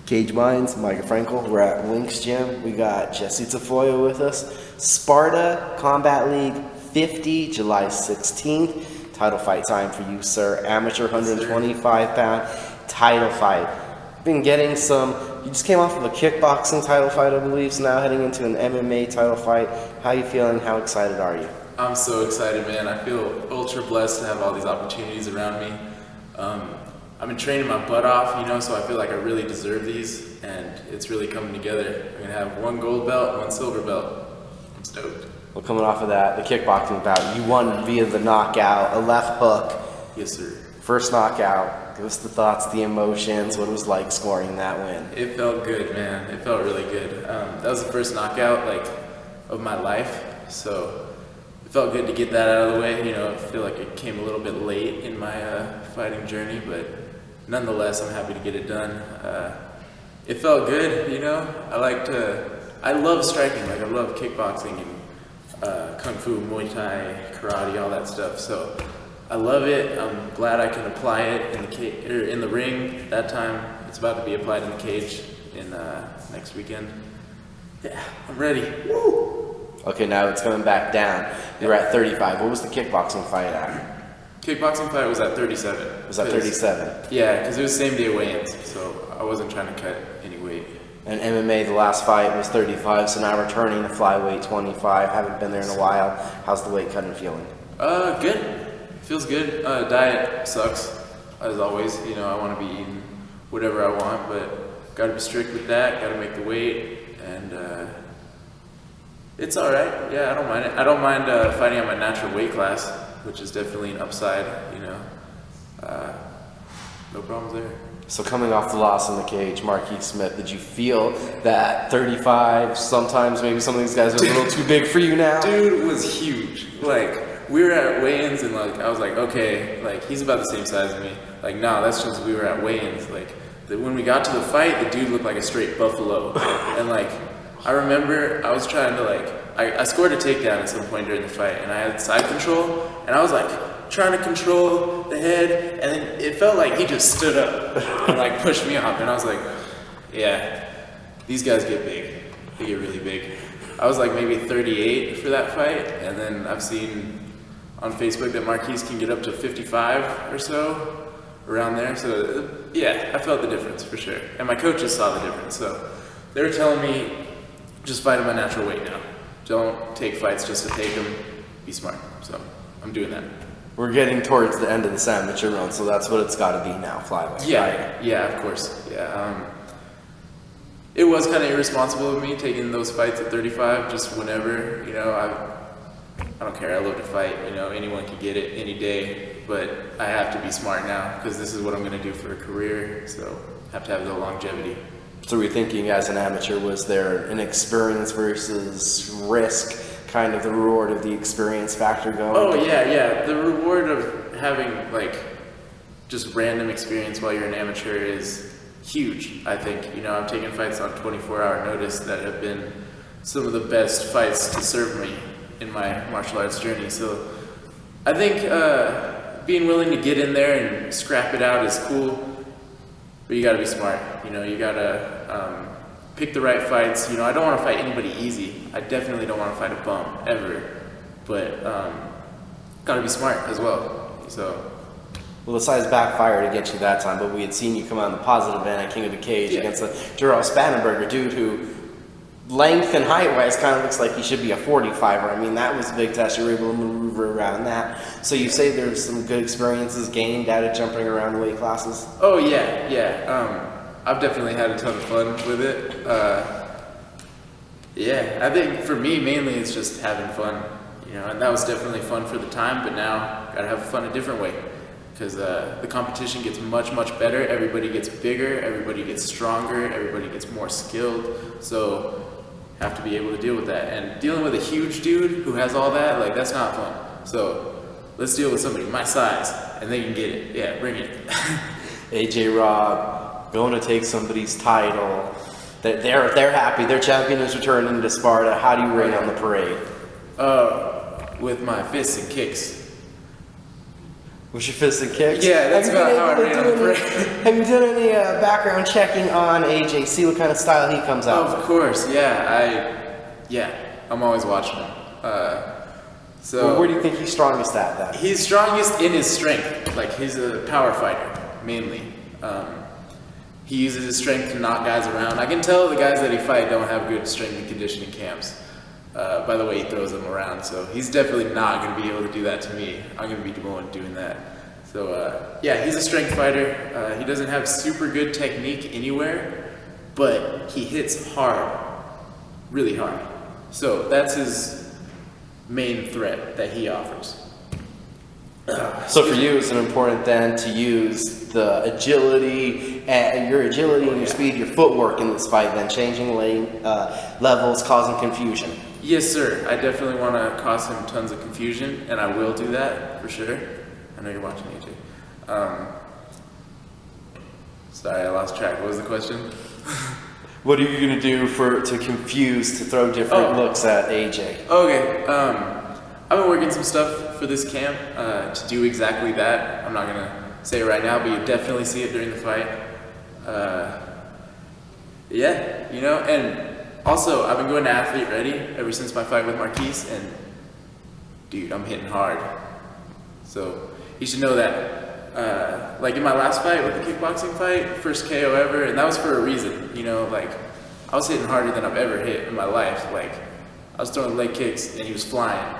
Cage Minds, Micah Frankel. We're at Link's Gym. We got Jesse Tafoya with us. Sparta Combat League 50, July 16th. Title fight time for you, sir. Amateur 125-pound title fight. Been getting some. You just came off of a kickboxing title fight, I believe, so now heading into an MMA title fight. How you feeling? How excited are you? I'm so excited, man. I feel ultra blessed to have all these opportunities around me. I've been training my butt off, so I feel like I really deserve these, and it's really coming together. I'm gonna have 1 gold belt, 1 silver belt. I'm stoked. Well, coming off of that, the kickboxing bout, you won via the knockout, a left hook. Yes, sir. First knockout. Give us the thoughts, the emotions, what it was like scoring that win. It felt good, man. It felt really good. That was the first knockout of my life, so it felt good to get that out of the way. I feel like it came a little bit late in my fighting journey, but nonetheless, I'm happy to get it done. It felt good, I love striking. I love kickboxing and kung fu, Muay Thai, karate, all that stuff. So I love it. I'm glad I can apply it in the ring that time. It's about to be applied in the cage in next weekend. Yeah, I'm ready. Woo! Okay, now it's coming back down. You're at 35. What was the kickboxing fight at? Kickboxing fight was at 37. Was that 37? Yeah, because it was same day weigh-ins, so I wasn't trying to cut any weight. And MMA, the last fight was 35, so now returning to Flyweight 25. Haven't been there in a while. How's the weight cutting feeling? Good. Feels good. Diet sucks, as always. I want to be eating whatever I want, but got to be strict with that. Got to make the weight, and it's all right. Yeah, I don't mind it. I don't mind fighting at my natural weight class, which is definitely an upside. No problems there. So coming off the loss in the cage, Marquis Smith, did you feel that 35, sometimes maybe some of these guys are a little too big for you now? Dude was huge. We were at weigh-ins and I was like, okay, he's about the same size as me. No, that's just we were at weigh-ins. When we got to the fight, the dude looked like a straight buffalo. And I remember I was trying to I scored a takedown at some point during the fight, and I had side control, and I was trying to control the head, and then it felt like he just stood up and pushed me off, and I was like, yeah, these guys get big. They get really big. I was maybe 38 for that fight, and then I've seen on Facebook that Marquis can get up to 55 or so, around there. So yeah, I felt the difference for sure, and my coaches saw the difference. So they were telling me, just fight at my natural weight now. Don't take fights just to take them. Be smart. So I'm doing that. We're getting towards the end of the amateur run, so that's what it's got to be now, Flyweight. Yeah, of course. Yeah. It was kind of irresponsible of me taking those fights at 35, just whenever. I don't care. I love to fight. Anyone can get it any day, but I have to be smart now because this is what I'm going to do for a career. So I have to have the longevity. So we're thinking, as an amateur, was there an experience versus risk, kind of the reward of the experience factor going? Oh yeah. The reward of having just random experience while you're an amateur is huge, I think. I'm taking fights on 24-hour notice that have been some of the best fights to serve me in my martial arts journey. So I think being willing to get in there and scrap it out is cool, but you gotta be smart. You gotta pick the right fights. I don't want to fight anybody easy. I definitely don't want to fight a bum, ever. But gotta be smart as well. So. Well, the size backfired against you that time, but we had seen you come out in the positive end at King of the Cage against the Gerald Spanenberger dude who, length and height-wise, kind of looks like he should be a 45er. I mean, that was a big test. You were able to maneuver around that. So you say there's some good experiences gained out of jumping around weight classes? Oh, yeah. I've definitely had a ton of fun with it. I think for me, mainly, it's just having fun. And that was definitely fun for the time, but now gotta have fun a different way. Because the competition gets much, much better. Everybody gets bigger, everybody gets stronger, everybody gets more skilled. So have to be able to deal with that. And dealing with a huge dude who has all that, that's not fun. So let's deal with somebody my size, and they can get it. Yeah, bring it. AJ Robb going to take somebody's title. They're happy. Their champion is returning to Sparta. How do you rate on the parade? With my fists and kicks. Was your fist and kicks? Yeah, that's about how I ran on the parade. Have you done any background checking on AJ? See what kind of style he comes out with? Of course, I'm always watching him. Where do you think he's strongest at then? He's strongest in his strength. Like, he's a power fighter, mainly. He uses his strength to knock guys around. I can tell the guys that he fight don't have good strength and conditioning camps. By the way he throws them around, so he's definitely not going to be able to do that to me. I'm going to be the one doing that. So, he's a strength fighter. He doesn't have super good technique anywhere, but he hits hard, really hard. So that's his main threat that he offers. So for you, it's important then to use the agility, your agility and your speed, your footwork in this fight, then changing lane levels, causing confusion. Yes, sir. I definitely want to cause him tons of confusion, and I will do that for sure. I know you're watching, AJ. Sorry, I lost track. What was the question? What are you gonna do to confuse, to throw different looks at AJ? Okay. I've been working some stuff for this camp to do exactly that. I'm not gonna say it right now, but you definitely see it during the fight. And also I've been going to Athlete Ready ever since my fight with Marquise, and dude, I'm hitting hard. So you should know that. Like in my last fight with the kickboxing fight, first KO ever, and that was for a reason. Like I was hitting harder than I've ever hit in my life. Like I was throwing leg kicks and he was flying.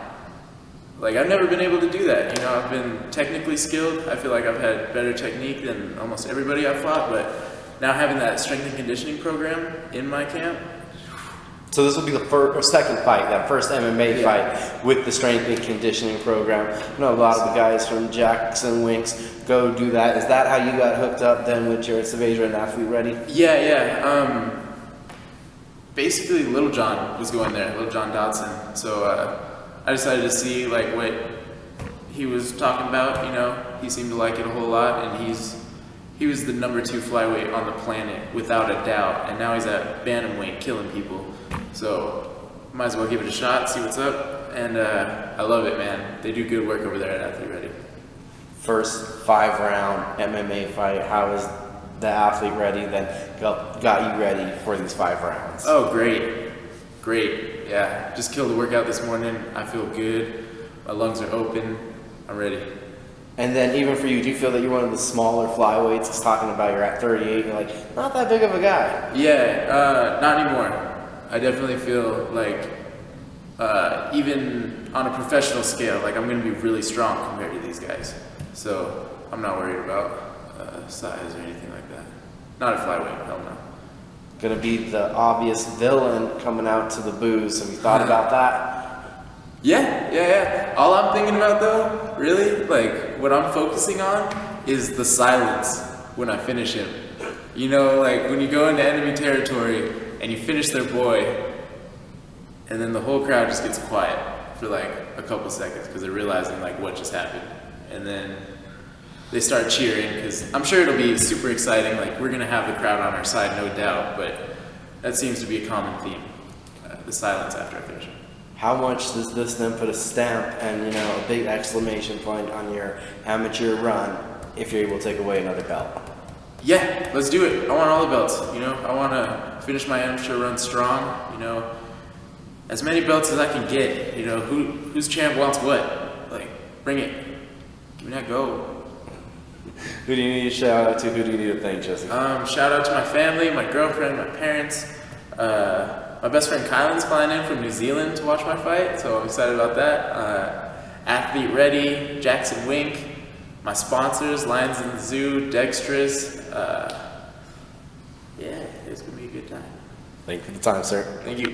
Like, I've never been able to do that. I've been technically skilled. I feel like I've had better technique than almost everybody I've fought, but now having that strength and conditioning program in my camp. So this will be the second fight, that first MMA fight with the strength and conditioning program. A lot of the guys from Jackson Winks go do that. Is that how you got hooked up then with Jared Savasia and Athlete Ready? Yeah. Basically, Little John was going there, Little John Dodson. So, I decided to see like what he was talking about. He seemed to like it a whole lot, and he was the number 2 flyweight on the planet without a doubt, and now he's at Bantamweight killing people. So might as well give it a shot, see what's up, and I love it, man. They do good work over there at Athlete Ready. First 5-round MMA fight. How is the Athlete Ready then got you ready for these 5 rounds? Oh, great. Yeah, just killed the workout this morning. I feel good. My lungs are open. I'm ready. And then even for you, do you feel that you're one of the smaller flyweights? It's talking about you're at 38. You're like, not that big of a guy. Yeah, not anymore. I definitely feel like even on a professional scale, like I'm going to be really strong compared to these guys. So I'm not worried about size or anything like that. Not a flyweight, hell no. Gonna be the obvious villain coming out to the booze. Have you thought about that? Yeah. All I'm thinking about though, really, like what I'm focusing on is the silence when I finish him. Like when you go into enemy territory and you finish their boy, and then the whole crowd just gets quiet for like a couple seconds because they're realizing like what just happened, and then they start cheering, because I'm sure it'll be super exciting. Like, we're going to have the crowd on our side, no doubt, but that seems to be a common theme, the silence after I finish it. How much does this then put a stamp and, a big exclamation point on your amateur run if you're able to take away another belt? Yeah, let's do it. I want all the belts, I want to finish my amateur run strong, as many belts as I can get, whose champ wants what? Like, bring it. Give me that gold. Who do you need to shout out to? Who do you need to thank, Jesse? Shout out to my family, my girlfriend, my parents. My best friend Kylan's flying in from New Zealand to watch my fight, so I'm excited about that. Athlete Ready, Jackson Wink, my sponsors, Lions in the Zoo, Dexterous. It's going to be a good time. Thank you for the time, sir. Thank you.